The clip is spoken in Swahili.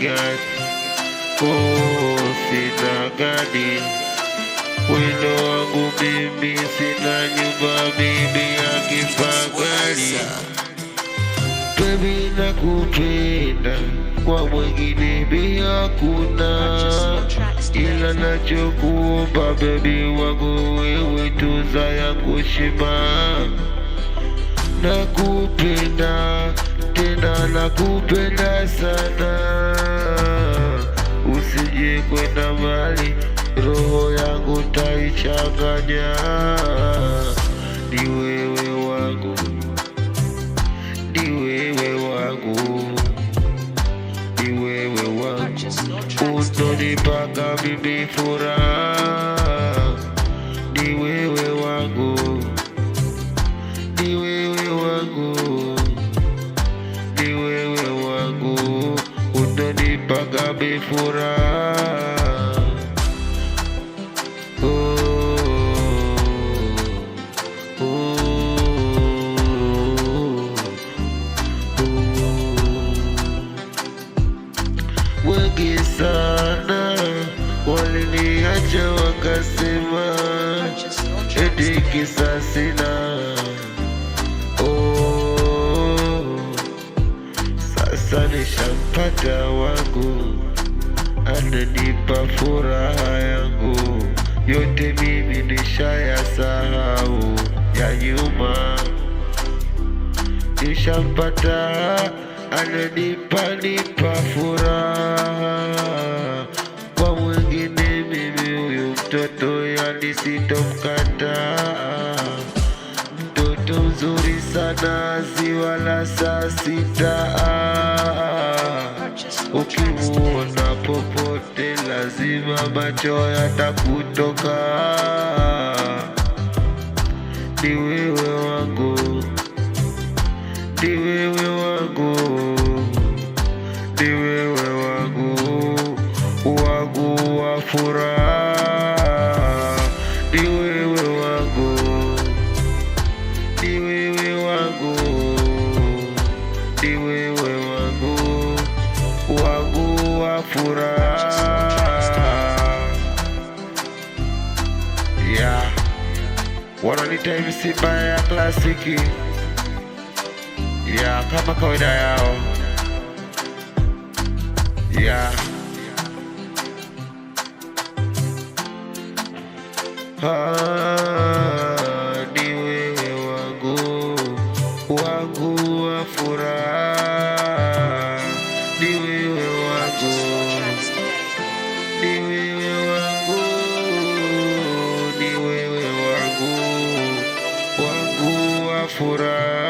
gani, oh sina gani. Wendo wangu mimi sina nyumba, mimi ya kifahari. Baby nakupenda, kwa mwingine mimi hakuna, ila nachokuomba baby wangu wewe tunza yangu heshima. Nakupenda tena nakupenda sana, usije kwenda mbali, roho yangu taichanganya. Ni wewe wangu, ni wewe wangu, ni wewe wangu, unonipaka mimi furaha. Ni wewe wangu, ni wewe wangu, ni wewe wangu, unonipaka mimi furaha. Wengi sana waliniacha wakasema eti kisa sina. Oh, sasa nishampata wangu, ananipa furaha yangu yote, mimi nishayasahau ya nyuma. Nishampata ananipa furaha, kwa mwingine mimi huyu mtoto yani sitomkataa. Mtoto mzuri sana, ziwa la saa sita, ukimuona popote lazima macho yatakutoka. Ni wewe wangu, ni wewe wangu, ni wewe wangu, wangu wa furaha. Ni wewe wangu, ni wewe wangu, ni wewe wangu, wangu wa furaha. Yeah, wananiita MC Mbaya Klasiki. Ya kama kawaida yao. Ya ni wewe wangu, wangu wa furaha. Ni wewe wangu, ni wewe wangu, ni wewe wangu, wangu wa furaha.